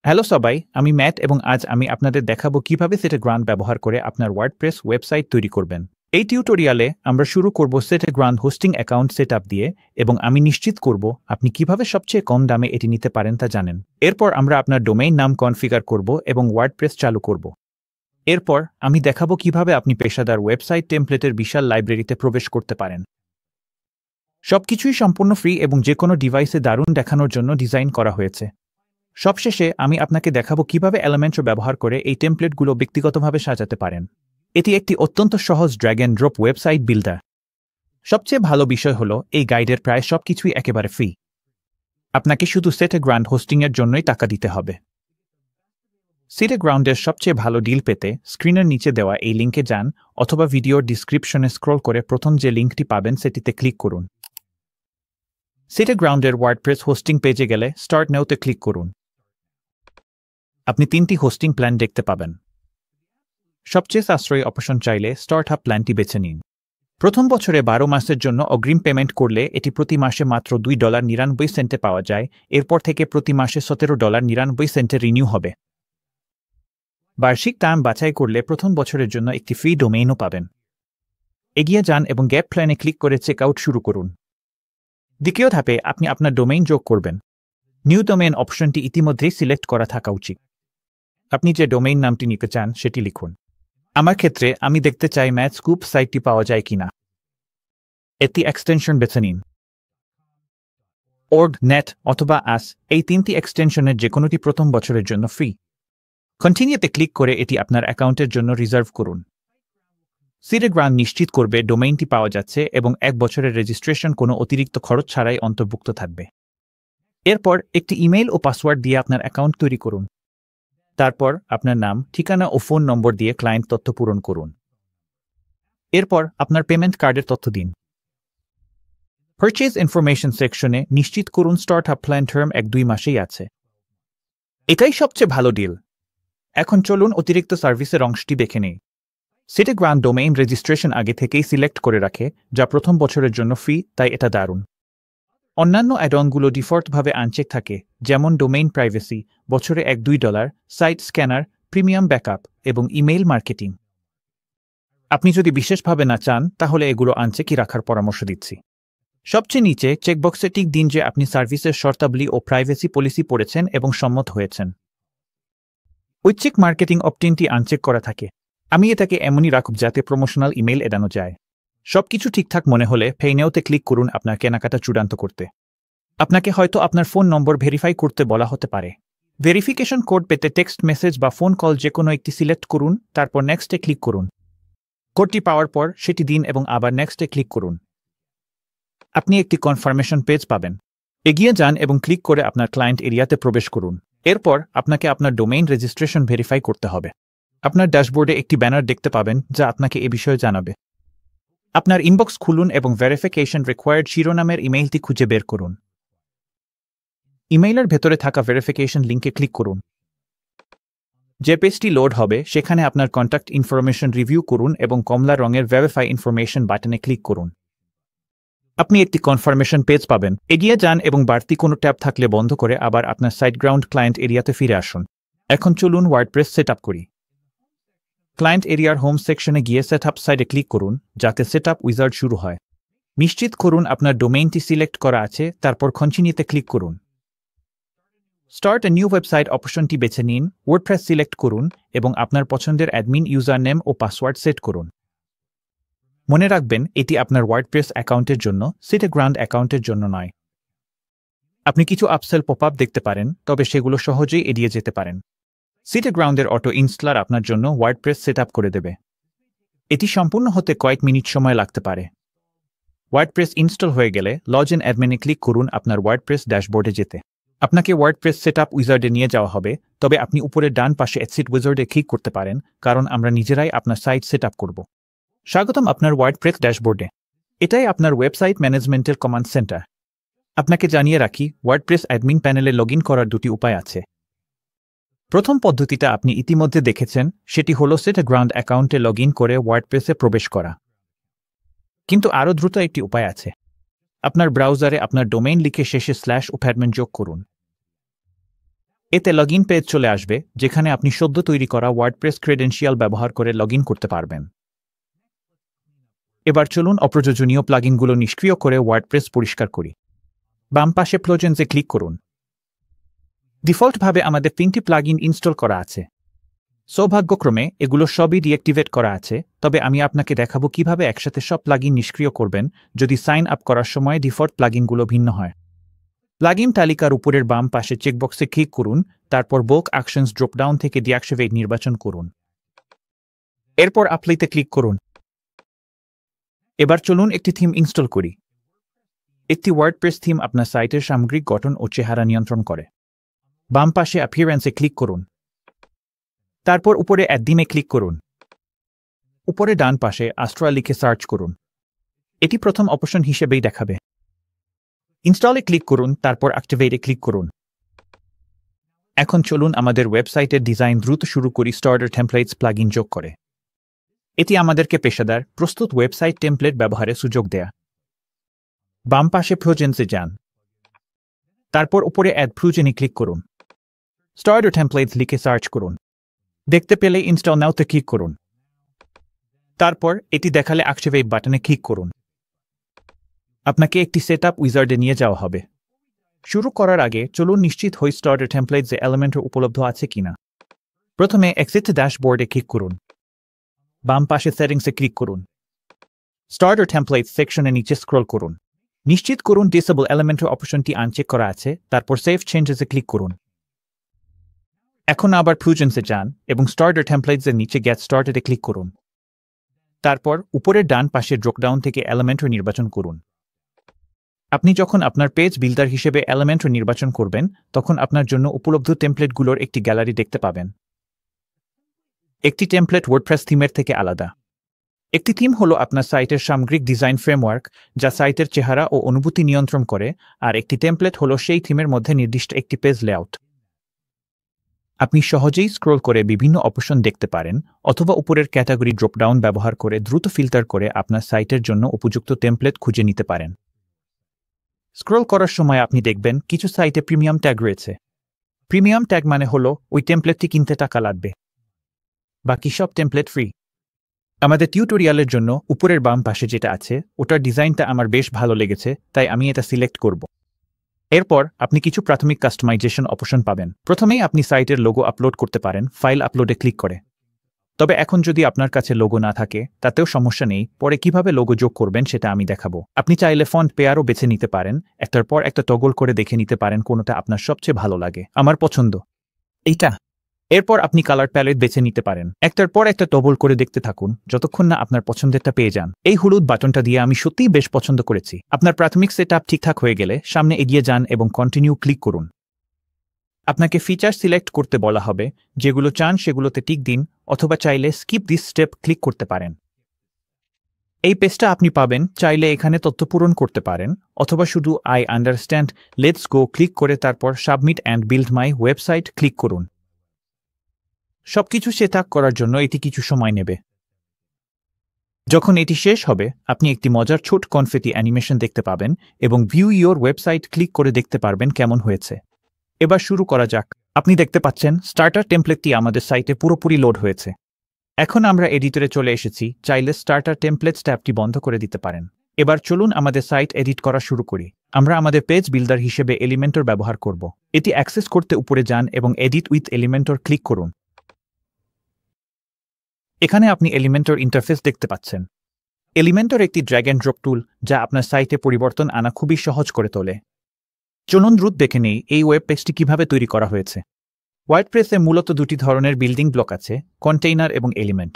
Hello সবাই, আমি mat এবং আজ আমি আপনাদের দেখাবো কিভাবে SiteGround ব্যবহার করে আপনার ওয়ার্ডপ্রেস ওয়েবসাইট তৈরি করবেন। এই টিউটোরিয়ালে আমরা শুরু করব SiteGround হোস্টিং অ্যাকাউন্ট সেটআপ দিয়ে এবং আমি নিশ্চিত করব আপনি কিভাবে সবচেয়ে কম দামে এটি নিতে পারেন তা জানেন। এরপর আমরা আপনার ডোমেইন নাম কনফিগার করব এবং ওয়ার্ডপ্রেস চালু করব। এরপর আমি দেখাবো কিভাবে আপনি পেশাদার ওয়েবসাইট টেমপ্লেটের বিশাল লাইব্রেরিতে প্রবেশ করতে পারেন। সবকিছুই সম্পূর্ণ ফ্রি এবং যে কোনো ডিভাইসে দারুণ দেখানোর জন্য ডিজাইন করা হয়েছে। সবশেষে আমি আপনাকে দেখাবো কিভাবে এলিমেন্টস ব্যবহার করে এই টেমপ্লেটগুলো ব্যক্তিগতভাবে সাজাতে পারেন। এটি একটি অত্যন্ত সহজ drag and drop website builder. সবচেয়ে ভালো বিষয় হলো এই গাইডের প্রায় সবকিছুই একেবারে ফ্রি। আপনাকে শুধু SiteGround হোস্টিংয়ের জন্যই টাকা দিতে হবে। SiteGroundের সবচেয়ে ভালো ডিল পেতে স্ক্রিনের নিচে দেওয়া এই লিঙ্কে যান অথবা ভিডিওর ডিসক্রিপশনে স্ক্রল করে প্রথম যে লিঙ্কটি পাবেন সেটিতে ক্লিক করুন। SiteGroundের ওয়ার্ডপ্রেস হোস্টিং পেজে গেলে স্টার্ট নাওতে ক্লিক করুন। আপনি 3টি হোস্টিং প্ল্যান দেখতে পাবেন। সবচেয়ে সাশ্রয়ী অপশন চাইলে স্টার্ট আপ প্ল্যানটি বেছে নিন। প্রথম বছরে 12 মাসের জন্য অগ্রিম পেমেন্ট করলে এটি প্রতি মাসে মাত্র $2.99 পাওয়া যায়। এরপর থেকে প্রতি মাসে $17.99 রিনিউ হবে। বার্ষিক দাম বাছাই করলে প্রথম বছরের জন্য একটি ফ্রি ডোমেইনও পাবেন। এগিয়ে যান এবং গ্যাপ প্ল্যানে ক্লিক করে চেক আউট শুরু করুন। দ্বিতীয় ধাপে আপনি আপনার ডোমেইন যোগ করবেন। নিউ ডোমেইন অপশনটি ইতিমধ্যেই সিলেক্ট করা থাকা উচিত। আপনি যে ডোমেইন নামটি নিতে চান সেটি লিখুন। আমার ক্ষেত্রে আমি দেখতে চাই ম্যাথস্কুপ সাইটটি পাওয়া যায় কিনা। এটি এক্সটেনশন বেছে নিন। org, net অথবা as এই 3টি এক্সটেনশনের যে কোনোটি প্রথম বছরের জন্য ফ্রি। কন্টিনিউতে ক্লিক করে এটি আপনার অ্যাকাউন্টের জন্য রিজার্ভ করুন। SiteGround নিশ্চিত করবে ডোমেইনটি পাওয়া যাচ্ছে এবং 1 বছরের রেজিস্ট্রেশন কোনো অতিরিক্ত খরচ ছাড়াই অন্তর্ভুক্ত থাকবে। এরপর একটি ইমেইল ও পাসওয়ার্ড দিয়ে আপনার অ্যাকাউন্ট তৈরি করুন। তারপর আপনার নাম, ঠিকানা ও ফোন নম্বর দিয়ে ক্লায়েন্ট তথ্য পূরণ করুন। এরপর আপনার পেমেন্ট কার্ডের তথ্য দিন। পারচেজ ইনফরমেশন সেকশনে নিশ্চিত করুন স্টার্ট আপ প্ল্যান টার্ম 1-2 মাসেই আছে। এটাই সবচেয়ে ভালো ডিল। এখন চলুন অতিরিক্ত সার্ভিসের অংশটি দেখে নেই। SiteGround ডোমেইন রেজিস্ট্রেশন আগে থেকেই সিলেক্ট করে রাখে, যা প্রথম বছরের জন্য ফ্রি, তাই এটা দারুণ। অন্যান্য অ্যাডঅনগুলো ডিফল্টভাবে আনচেক থাকে, যেমন ডোমেইন প্রাইভেসি, বছরে $1-2, সাইট স্ক্যানার, প্রিমিয়াম ব্যাকআপ এবং ইমেইল মার্কেটিং। আপনি যদি বিশেষভাবে না চান তাহলে এগুলো আনচেকই রাখার পরামর্শ দিচ্ছি। সবচেয়ে নিচে চেকবক্সে টিক দিন যে আপনি সার্ভিসের শর্তাবলী ও প্রাইভেসি পলিসি পড়েছেন এবং সম্মত হয়েছেন। ঐচ্ছিক মার্কেটিং অপটিনটি আনচেক করা থাকে। আমি এটাকে এমনই রাখব যাতে প্রমোশনাল ইমেইল এড়ানো যায়। সবকিছু ঠিকঠাক মনে হলে পে নাওতে ক্লিক করুন আপনার কেনাকাটা চূড়ান্ত করতে। আপনাকে হয়তো আপনার ফোন নম্বর ভেরিফাই করতে বলা হতে পারে। ভেরিফিকেশন কোড পেতে টেক্সট মেসেজ বা ফোন কল যে কোনো একটি সিলেক্ট করুন, তারপর নেক্সটে ক্লিক করুন। কোডটি পাওয়ার পর সেটি দিন এবং আবার নেক্সটে ক্লিক করুন। আপনি একটি কনফার্মেশন পেজ পাবেন। এগিয়ে যান এবং ক্লিক করে আপনার ক্লায়েন্ট এরিয়াতে প্রবেশ করুন। এরপর আপনাকে আপনার ডোমেইন রেজিস্ট্রেশন ভেরিফাই করতে হবে। আপনার ড্যাশবোর্ডে একটি ব্যানার দেখতে পাবেন যা আপনাকে এ বিষয়ে জানাবে। আপনার ইনবক্স খুলুন এবং ভেরিফিকেশন রিকোয়ার্ড শিরোনামের ইমেইলটি খুঁজে বের করুন। ইমেইলের ভেতরে থাকা ভেরিফিকেশন লিঙ্কে ক্লিক করুন। যে পেজটি লোড হবে সেখানে আপনার কন্ট্যাক্ট ইনফরমেশন রিভিউ করুন এবং কমলা রঙের ভেরিফাই ইনফরমেশন বাটনে ক্লিক করুন। আপনি একটি কনফার্মেশন পেজ পাবেন। এগিয়ে যান এবং বাড়তি কোনো ট্যাব থাকলে বন্ধ করে আবার আপনার SiteGround ক্লায়েন্ট এরিয়াতে ফিরে আসুন। এখন চলুন ওয়ার্ডপ্রেস সেটআপ করি। ক্লায়েন্ট এরিয়ার হোম সেকশনে গিয়ে সেটআপ সাইডে ক্লিক করুন যাতে সেটআপ উইজার্ড শুরু হয়। নিশ্চিত করুন আপনার ডোমেইনটি সিলেক্ট করা আছে, তারপর কন্টিনিউতে ক্লিক করুন। স্টার্ট এ নিউ ওয়েবসাইট অপশনটি বেছে নিন, ওয়ার্ডপ্রেস সিলেক্ট করুন এবং আপনার পছন্দের অ্যাডমিন ইউজার নেম ও পাসওয়ার্ড সেট করুন। মনে রাখবেন এটি আপনার ওয়ার্ডপ্রেস অ্যাকাউন্টের জন্য, SiteGround অ্যাকাউন্টের জন্য নয়। আপনি কিছু আপসেল পপআপ দেখতে পারেন, তবে সেগুলো সহজেই এড়িয়ে যেতে পারেন। SiteGroundের অটো ইনস্টলার আপনার জন্য ওয়ার্ডপ্রেস সেটআপ করে দেবে। এটি সম্পূর্ণ হতে কয়েক মিনিট সময় লাগতে পারে। ওয়ার্ডপ্রেস ইনস্টল হয়ে গেলে লগ ইন অ্যাডমিনে ক্লিক করুন আপনার ওয়ার্ডপ্রেস ড্যাশবোর্ডে যেতে। আপনাকে ওয়ার্ডপ্রেস সেটআপ উইজার্ডে নিয়ে যাওয়া হবে, তবে আপনি উপরের ডান পাশে এক্সিট উইজার্ডে ক্লিক করতে পারেন, কারণ আমরা নিজেরাই আপনার সাইট সেটআপ করব। স্বাগতম আপনার ওয়ার্ডপ্রেস ড্যাশবোর্ডে। এটাই আপনার ওয়েবসাইট ম্যানেজমেন্টের কমান্ড সেন্টার। আপনাকে জানিয়ে রাখি, ওয়ার্ডপ্রেস অ্যাডমিন প্যানেলে লগ ইন করার দুটি উপায় আছে। প্রথম পদ্ধতিটা আপনি ইতিমধ্যে দেখেছেন, সেটি হলো SiteGround অ্যাকাউন্টে লগ ইন করে ওয়ার্ডপ্রেসে প্রবেশ করা। কিন্তু আরও দ্রুত একটি উপায় আছে। আপনার ব্রাউজারে আপনার ডোমেইন লিখে শেষে /admin যোগ করুন। এতে লগইন পেজ চলে আসবে, যেখানে আপনি সদ্য তৈরি করা ওয়ার্ডপ্রেস ক্রেডেনশিয়াল ব্যবহার করে লগইন করতে পারবেন। এবার চলুন অপ্রয়োজনীয় প্লাগইনগুলো নিষ্ক্রিয় করে ওয়ার্ডপ্রেস পরিষ্কার করি। বাম পাশে প্লোজেন্সে ক্লিক করুন। ডিফল্টভাবে আমাদের 3টি প্লাগইন ইনস্টল করা আছে। সৌভাগ্যক্রমে এগুলো সবই ডিঅ্যাক্টিভেট করা আছে, তবে আমি আপনাকে দেখাবো কিভাবে একসাথে সব প্লাগইন নিষ্ক্রিয় করবেন যদি সাইন আপ করার সময় ডিফল্ট প্লাগইনগুলো ভিন্ন হয়। প্লাগইন তালিকার উপরের বাম পাশে চেকবক্সে ক্লিক করুন, তারপর বুক অ্যাকশনস ড্রপডাউন থেকে ডিঅ্যাক্টিভেট নির্বাচন করুন। এরপর অ্যাপ্লাইতে ক্লিক করুন। এবার চলুন একটি থিম ইনস্টল করি। একটি ওয়ার্ডপ্রেস থিম আপনার সাইটের সামগ্রিক গঠন ও চেহারা নিয়ন্ত্রণ করে। বাম পাশে অ্যাপিয়ারেন্সে ক্লিক করুন, তারপর উপরে অ্যাড-থিমে ক্লিক করুন। উপরে ডান পাশে আস্ট্রা লিখে সার্চ করুন। এটি প্রথম অপশন হিসেবেই দেখাবে। ইনস্টলে ক্লিক করুন, তারপর অ্যাক্টিভেটে ক্লিক করুন। এখন চলুন আমাদের ওয়েবসাইটের ডিজাইন দ্রুত শুরু করি। স্টার্টার টেমপ্লেটস প্লাগইন যোগ করে। এটি আমাদেরকে পেশাদার প্রস্তুত ওয়েবসাইট টেমপ্লেট ব্যবহারের সুযোগ দেয়া। বাম পাশে প্লোজেন্সে যান, তারপর উপরে অ্যাড প্লোজেনে ক্লিক করুন। স্টার্টার টেমপ্লেটস লিখে সার্চ করুন। দেখতে পেলে ইনস্টল নাওতে ক্লিক করুন। তারপর এটি দেখালে অ্যাক্টিভেট বাটনে ক্লিক করুন। আপনাকে একটি সেটআপ উইজার্ডে নিয়ে যাওয়া হবে। শুরু করার আগে চলুন নিশ্চিত হই স্টার্টার টেমপ্লেটসে এলিমেন্ট উপলব্ধ আছে কিনা। প্রথমে এক্সিট ড্যাশবোর্ডে ক্লিক করুন। বাম পাশে সেটিংসে ক্লিক করুন। স্টার্টার টেমপ্লেটস সেকশনে নিচে স্ক্রল করুন। নিশ্চিত করুন ডিসেবল এলিমেন্ট অপশনটি আনচেক করা আছে, তারপর সেভ চেঞ্জেসে ক্লিক করুন। এখন আবার প্লোজেন্সে যান এবং স্টার্টার টেমপ্লেটসের নিচে গেট স্টার্টেডে ক্লিক করুন। তারপর উপরের ডান পাশে ড্রপডাউন থেকে এলিমেন্টর নির্বাচন করুন। আপনি যখন আপনার পেজ বিল্ডার হিসেবে এলিমেন্টর নির্বাচন করবেন, তখন আপনার জন্য উপলব্ধ টেমপ্লেটগুলোর একটি গ্যালারি দেখতে পাবেন। একটি টেমপ্লেট ওয়ার্ডপ্রেস থিমের থেকে আলাদা। একটি থিম হলো আপনার সাইটের সামগ্রিক ডিজাইন ফ্রেমওয়ার্ক, যা সাইটের চেহারা ও অনুভূতি নিয়ন্ত্রণ করে, আর একটি টেমপ্লেট হলো সেই থিমের মধ্যে নির্দিষ্ট একটি পেজ লেআউট। আপনি সহজেই স্ক্রল করে বিভিন্ন অপশন দেখতে পারেন, অথবা উপরের ক্যাটাগরি ড্রপডাউন ব্যবহার করে দ্রুত ফিল্টার করে আপনার সাইটের জন্য উপযুক্ত টেমপ্লেট খুঁজে নিতে পারেন। স্ক্রল করার সময় আপনি দেখবেন কিছু সাইটে প্রিমিয়াম ট্যাগ রয়েছে। প্রিমিয়াম ট্যাগ মানে হলো ওই টেমপ্লেটটি কিনতে টাকা লাগবে, বাকি সব টেমপ্লেট ফ্রি। আমাদের টিউটোরিয়ালের জন্য উপরের বাম পাশে যেটা আছে ওটার ডিজাইনটা আমার বেশ ভালো লেগেছে, তাই আমি এটা সিলেক্ট করব। এরপর আপনি কিছু প্রাথমিক কাস্টমাইজেশন অপশন পাবেন। প্রথমেই আপনি সাইটের লোগো আপলোড করতে পারেন ফাইল আপলোডে ক্লিক করে। তবে এখন যদি আপনার কাছে লোগো না থাকে তাতেও সমস্যা নেই, পরে কিভাবে লোগো যোগ করবেন সেটা আমি দেখাবো। আপনি চাইলে ফন্ট পেয়ারও বেছে নিতে পারেন, একটার পর একটা টগল করে দেখে নিতে পারেন কোনটা আপনার সবচেয়ে ভালো লাগে। আমার পছন্দ এইটা। এরপর আপনি কালার প্যালেট বেছে নিতে পারেন। একটার পর একটা টগল করে দেখতে থাকুন যতক্ষণ না আপনার পছন্দেরটা পেয়ে যান। এই হলুদ বাটনটা দিয়ে আমি সত্যিই বেশ পছন্দ করেছি। আপনার প্রাথমিক সেটআপ ঠিকঠাক হয়ে গেলে সামনে এগিয়ে যান এবং কন্টিনিউ ক্লিক করুন। আপনাকে ফিচার সিলেক্ট করতে বলা হবে, যেগুলো চান সেগুলোতে টিক দিন, অথবা চাইলে স্কিপ দিস স্টেপ ক্লিক করতে পারেন। এই পেজটা আপনি পাবেন, চাইলে এখানে তথ্য পূরণ করতে পারেন, অথবা শুধু I understand let's go click করে তারপর submit and build my website click করুন। সবকিছু সেটআপ করার জন্য এটি কিছু সময় নেবে। যখন এটি শেষ হবে আপনি একটি মজার ছোট কনফেটি অ্যানিমেশন দেখতে পাবেন এবং ভিউ ইয়োর ওয়েবসাইট ক্লিক করে দেখতে পারবেন কেমন হয়েছে। এবার শুরু করা যাক। আপনি দেখতে পাচ্ছেন স্টার্টার টেমপ্লেটটি আমাদের সাইটে পুরোপুরি লোড হয়েছে। এখন আমরা এডিটরে চলে এসেছি, চাইলে স্টার্টার টেমপ্লেটস ট্যাবটি বন্ধ করে দিতে পারেন। এবার চলুন আমাদের সাইট এডিট করা শুরু করি। আমরা আমাদের পেজ বিল্ডার হিসেবে এলিমেন্টর ব্যবহার করব। এটি অ্যাক্সেস করতে উপরে যান এবং এডিট উইথ এলিমেন্টর ক্লিক করুন। এখানে আপনি এলিমেন্টর ইন্টারফেস দেখতে পাচ্ছেন। এলিমেন্টর একটি ড্র্যাগ অ্যান্ড ড্রপ টুল, যা আপনার সাইটে পরিবর্তন আনা খুবই সহজ করে তোলে। চলুন দ্রুত দেখে নেই এই ওয়েব পেজটি কিভাবে তৈরি করা হয়েছে। ওয়ার্ডপ্রেসে মূলত দুটি ধরনের বিল্ডিং ব্লক আছে, কন্টেইনার এবং এলিমেন্ট।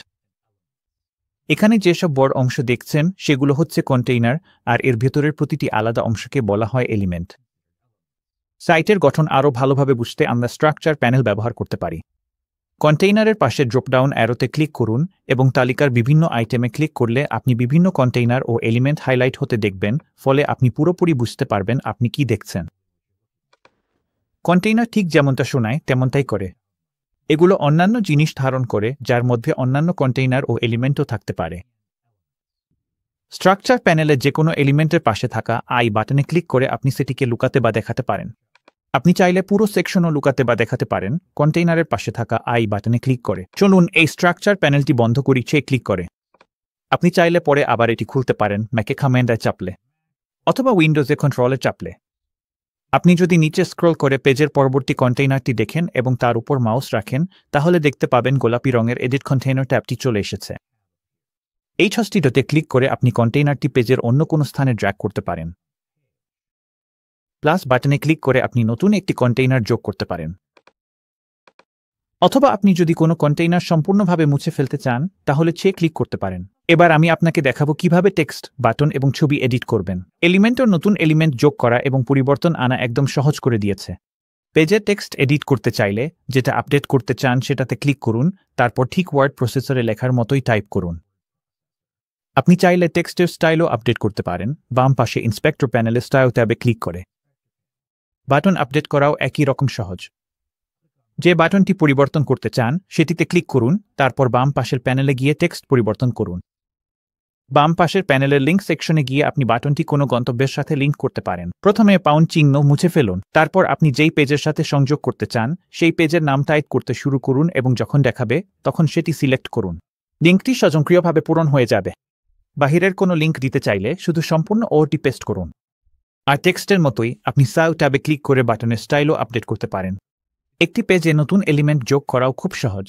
এখানে যেসব বড় অংশ দেখছেন সেগুলো হচ্ছে কন্টেইনার, আর এর ভেতরের প্রতিটি আলাদা অংশকে বলা হয় এলিমেন্ট। সাইটের গঠন আরও ভালোভাবে বুঝতে আমরা স্ট্রাকচার প্যানেল ব্যবহার করতে পারি। কন্টেইনারের পাশে ড্রপডাউন অ্যারোতে ক্লিক করুন এবং তালিকার বিভিন্ন আইটেমে ক্লিক করলে আপনি বিভিন্ন কন্টেইনার ও এলিমেন্ট হাইলাইট হতে দেখবেন, ফলে আপনি পুরোপুরি বুঝতে পারবেন আপনি কি দেখছেন। কন্টেইনার ঠিক যেমনটা শোনায় তেমনটাই করে। এগুলো অন্যান্য জিনিস ধারণ করে, যার মধ্যে অন্যান্য কন্টেইনার ও এলিমেন্টও থাকতে পারে। স্ট্রাকচার প্যানেলে যে কোনো এলিমেন্টের পাশে থাকা আই বাটনে ক্লিক করে আপনি সেটিকে লুকাতে বা দেখাতে পারেন। আপনি চাইলে পুরো সেকশনও লুকাতে বা দেখাতে পারেন কন্টেইনারের পাশে থাকা আই বাটনে ক্লিক করে। চলুন এই স্ট্রাকচার প্যানেলটি বন্ধ করি ক্লিক করে। আপনি চাইলে পরে আবার এটি খুলতে পারেন ম্যাকে কমান্ডে চাপলে অথবা উইন্ডোজে কন্ট্রোলে চাপলে। আপনি যদি নিচে স্ক্রল করে পেজের পরবর্তী কন্টেইনারটি দেখেন এবং তার উপর মাউস রাখেন, তাহলে দেখতে পাবেন গোলাপি রঙের এডিট কন্টেইনার ট্যাবটি চলে এসেছে। এই ছবিটিতে ক্লিক করে আপনি কন্টেইনারটি পেজের অন্য কোনো স্থানে ড্র্যাগ করতে পারেন। প্লাস বাটনে ক্লিক করে আপনি নতুন একটি কন্টেইনার যোগ করতে পারেন। অথবা আপনি যদি কোনো কন্টেইনার সম্পূর্ণভাবে মুছে ফেলতে চান, তাহলে ক্লিক করতে পারেন। এবার আমি আপনাকে দেখাবো কিভাবে টেক্সট, বাটন এবং ছবি এডিট করবেন। এলিমেন্ট ও নতুন এলিমেন্ট যোগ করা এবং পরিবর্তন আনা একদম সহজ করে দিয়েছে। পেজে টেক্সট এডিট করতে চাইলে যেটা আপডেট করতে চান সেটাতে ক্লিক করুন, তারপর ঠিক ওয়ার্ড প্রসেসরে লেখার মতোই টাইপ করুন। আপনি চাইলে টেক্সটের স্টাইলও আপডেট করতে পারেন বাম পাশে ইন্সপেক্টর প্যানেলে স্টাইল ট্যাবে ক্লিক করে। বাটন আপডেট করাও একই রকম সহজ। যে বাটনটি পরিবর্তন করতে চান সেটিতে ক্লিক করুন, তারপর বাম পাশের প্যানেলে গিয়ে টেক্সট পরিবর্তন করুন। বাম পাশের প্যানেলের লিঙ্ক সেকশনে গিয়ে আপনি বাটনটি কোনো গন্তব্যের সাথে লিঙ্ক করতে পারেন। প্রথমে পাউন্ড চিহ্ন মুছে ফেলুন, তারপর আপনি যেই পেজের সাথে সংযোগ করতে চান সেই পেজের নাম টাইপ করতে শুরু করুন এবং যখন দেখাবে তখন সেটি সিলেক্ট করুন। লিঙ্কটি স্বয়ংক্রিয়ভাবে পূরণ হয়ে যাবে। বাহিরের কোনো লিঙ্ক দিতে চাইলে শুধু সম্পূর্ণ ওটি পেস্ট করুন। আর টেক্সটের মতোই আপনি সাউ ট্যাবে ক্লিক করে বাটনের স্টাইলও আপডেট করতে পারেন। একটি পেজে নতুন এলিমেন্ট যোগ করাও খুব সহজ।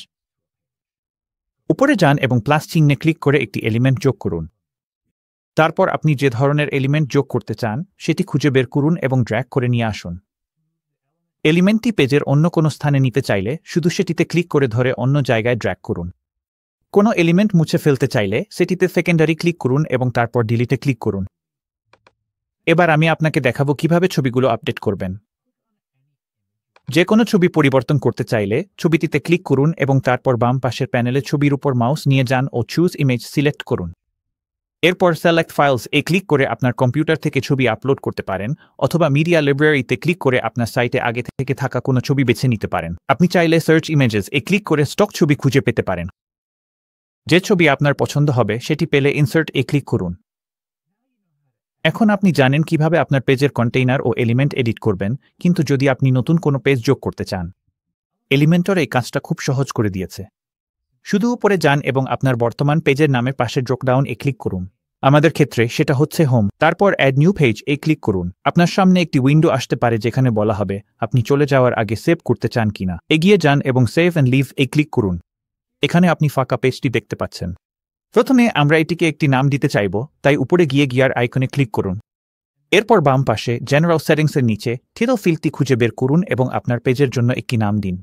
উপরে যান এবং প্লাস চিহ্নে ক্লিক করে একটি এলিমেন্ট যোগ করুন। তারপর আপনি যে ধরনের এলিমেন্ট যোগ করতে চান সেটি খুঁজে বের করুন এবং ড্র্যাগ করে নিয়ে আসুন। এলিমেন্টটি পেজের অন্য কোনো স্থানে নিতে চাইলে শুধু সেটিতে ক্লিক করে ধরে অন্য জায়গায় ড্র্যাগ করুন। কোনো এলিমেন্ট মুছে ফেলতে চাইলে সেটিতে সেকেন্ডারি ক্লিক করুন এবং তারপর ডিলিটে ক্লিক করুন। এবার আমি আপনাকে দেখাবো কিভাবে ছবিগুলো আপডেট করবেন। যে কোনো ছবি পরিবর্তন করতে চাইলে ছবিটিতে ক্লিক করুন এবং তারপর বাম পাশের প্যানেলে ছবির উপর মাউস নিয়ে যান ও চুজ ইমেজ সিলেক্ট করুন। এরপর সিলেক্ট ফাইলস ক্লিক করে আপনার কম্পিউটার থেকে ছবি আপলোড করতে পারেন অথবা মিডিয়া লাইব্রেরিতে ক্লিক করে আপনার সাইটে আগে থেকে থাকা কোনো ছবি বেছে নিতে পারেন। আপনি চাইলে সার্চ ইমেজেস ক্লিক করে স্টক ছবি খুঁজে পেতে পারেন। যে ছবি আপনার পছন্দ হবে সেটি পেলে ইনসার্ট ক্লিক করুন। এখন আপনি জানেন কিভাবে আপনার পেজের কন্টেইনার ও এলিমেন্ট এডিট করবেন, কিন্তু যদি আপনি নতুন কোনো পেজ যোগ করতে চান, এলিমেন্টর এই কাজটা খুব সহজ করে দিয়েছে। শুধু উপরে যান এবং আপনার বর্তমান পেজের নামের পাশে ড্রপডাউন ক্লিক করুন। আমাদের ক্ষেত্রে সেটা হচ্ছে হোম। তারপর অ্যাড নিউ পেজ ক্লিক করুন। আপনার সামনে একটি উইন্ডো আসতে পারে যেখানে বলা হবে আপনি চলে যাওয়ার আগে সেভ করতে চান কিনা। এগিয়ে যান এবং সেভ অ্যান্ড লিভ ক্লিক করুন। এখানে আপনি ফাঁকা পেজটি দেখতে পাচ্ছেন। প্রথমে আমরা এটিকে একটি নাম দিতে চাইব, তাই উপরে গিয়ে গিয়ার আইকনে ক্লিক করুন। এরপর বাম পাশে জেনারেল সেটিংসের নিচে টাইটেল ফিল্ডটি খুঁজে বের করুন এবং আপনার পেজের জন্য একটি নাম দিন।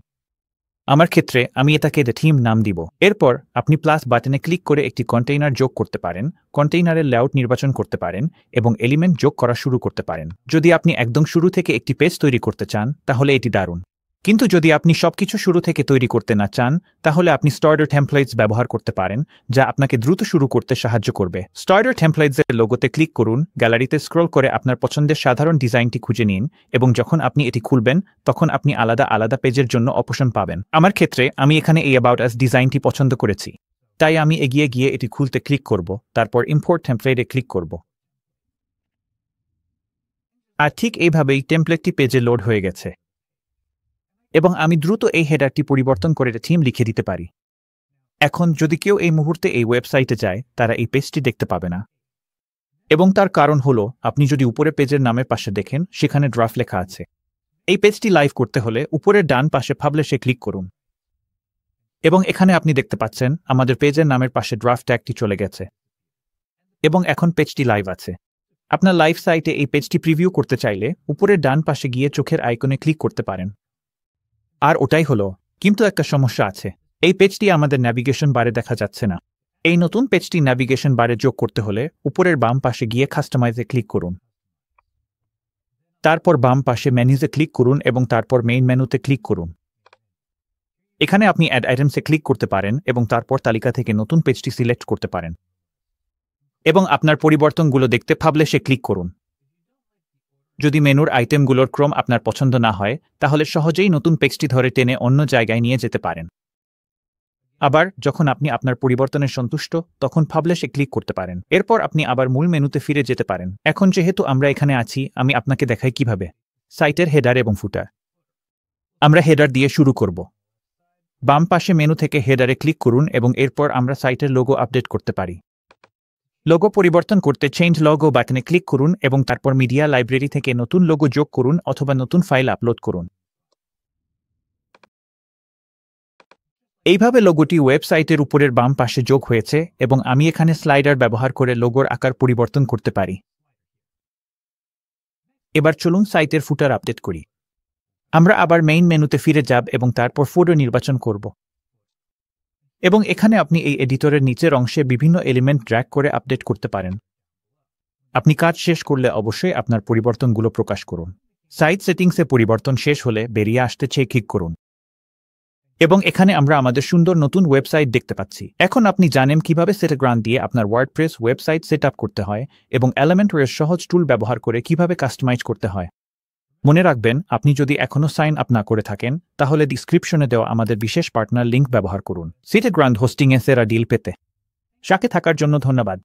আমার ক্ষেত্রে আমি এটাকে দ্য থিম নাম দিব। এরপর আপনি প্লাস বাটনে ক্লিক করে একটি কন্টেইনার যোগ করতে পারেন, কন্টেইনারের লেআউট নির্বাচন করতে পারেন এবং এলিমেন্ট যোগ করা শুরু করতে পারেন। যদি আপনি একদম শুরু থেকে একটি পেজ তৈরি করতে চান তাহলে এটি দারুণ। কিন্তু যদি আপনি সবকিছু শুরু থেকে তৈরি করতে না চান তাহলে আপনি স্টার্টার টেমপ্লেটস ব্যবহার করতে পারেন, যা আপনাকে দ্রুত শুরু করতে সাহায্য করবে। স্টার্টার টেমপ্লেটসের লোগোতে ক্লিক করুন, গ্যালারিতে স্ক্রল করে আপনার পছন্দের সাধারণ ডিজাইনটি খুঁজে নিন এবং যখন আপনি এটি খুলবেন তখন আপনি আলাদা আলাদা পেজের জন্য অপশন পাবেন। আমার ক্ষেত্রে আমি এখানে এই অ্যাবাউট আস ডিজাইনটি পছন্দ করেছি, তাই আমি এগিয়ে গিয়ে এটি খুলতে ক্লিক করব, তারপর ইম্পোর্ট টেমপ্লেটে ক্লিক করব। আর ঠিক এইভাবেই টেমপ্লেটটি পেজে লোড হয়ে গেছে এবং আমি দ্রুত এই হেডারটি পরিবর্তন করে থিম লিখে দিতে পারি। এখন যদি কেউ এই মুহূর্তে এই ওয়েবসাইটে যায় তারা এই পেজটি দেখতে পাবে না, এবং তার কারণ হলো আপনি যদি উপরে পেজের নামের পাশে দেখেন সেখানে ড্রাফট লেখা আছে। এই পেজটি লাইভ করতে হলে উপরের ডান পাশে পাবলিশে ক্লিক করুন এবং এখানে আপনি দেখতে পাচ্ছেন আমাদের পেজের নামের পাশে ড্রাফট ট্যাগটি চলে গেছে এবং এখন পেজটি লাইভ আছে। আপনার লাইভ সাইটে এই পেজটি প্রিভিউ করতে চাইলে উপরের ডান পাশে গিয়ে চোখের আইকনে ক্লিক করতে পারেন। আর ওটাই হলো, কিন্তু একটা সমস্যা আছে, এই পেজটি আমাদের ন্যাভিগেশন বারে দেখা যাচ্ছে না। এই নতুন পেজটি ন্যাভিগেশন বারে যোগ করতে হলে উপরের বাম পাশে গিয়ে কাস্টমাইজে ক্লিক করুন। তারপর বাম পাশে মেনুতে ক্লিক করুন এবং তারপর মেইন মেনুতে ক্লিক করুন। এখানে আপনি অ্যাড আইটেমসে ক্লিক করতে পারেন এবং তারপর তালিকা থেকে নতুন পেজটি সিলেক্ট করতে পারেন এবং আপনার পরিবর্তনগুলো দেখতে পাবলিশে ক্লিক করুন। যদি মেনুর আইটেমগুলোর ক্রম আপনার পছন্দ না হয় তাহলে সহজেই নতুন পেজটি ধরে টেনে অন্য জায়গায় নিয়ে যেতে পারেন। আবার যখন আপনি আপনার পরিবর্তনে সন্তুষ্ট তখন পাবলিশে ক্লিক করতে পারেন। এরপর আপনি আবার মূল মেনুতে ফিরে যেতে পারেন। এখন যেহেতু আমরা এখানে আছি আমি আপনাকে দেখাই কিভাবে। সাইটের হেডার এবং ফুটার। আমরা হেডার দিয়ে শুরু করব। বাম পাশে মেনু থেকে হেডারে ক্লিক করুন এবং এরপর আমরা সাইটের লোগো আপডেট করতে পারি। লোগো পরিবর্তন করতে চেঞ্জ লোগো বাটনে ক্লিক করুন এবং তারপর মিডিয়া লাইব্রেরি থেকে নতুন লোগো যোগ করুন অথবা নতুন ফাইল আপলোড করুন। এইভাবে লোগোটি ওয়েবসাইটের উপরের বাম পাশে যোগ হয়েছে এবং আমি এখানে স্লাইডার ব্যবহার করে লোগোর আকার পরিবর্তন করতে পারি। এবার চলুন সাইটের ফুটার আপডেট করি। আমরা আবার মেইন মেনুতে ফিরে যাব এবং তারপর ফটো নির্বাচন করব। এবং এখানে আপনি এই এডিটরের নিচের অংশে বিভিন্ন এলিমেন্ট ড্র্যাগ করে আপডেট করতে পারেন। আপনি কাজ শেষ করলে অবশ্যই আপনার পরিবর্তনগুলো প্রকাশ করুন। সাইট সেটিংসে পরিবর্তন শেষ হলে বেরিয়ে আসতে চেয়ে ক্লিক করুন। এবং এখানে আমরা আমাদের সুন্দর নতুন ওয়েবসাইট দেখতে পাচ্ছি। এখন আপনি জানেন কিভাবে SiteGround দিয়ে আপনার ওয়ার্ডপ্রেস ওয়েবসাইট সেট আপ করতে হয় এবং এলিমেন্টরের সহজ টুল ব্যবহার করে কিভাবে কাস্টমাইজ করতে হয়। মনে রাখবেন, আপনি যদি এখনও সাইন আপ না করে থাকেন তাহলে ডিসক্রিপশনে দেওয়া আমাদের বিশেষ পার্টনার লিঙ্ক ব্যবহার করুন SiteGround হোস্টিংয়ে সেরা ডিল পেতে। সাথে থাকার জন্য ধন্যবাদ।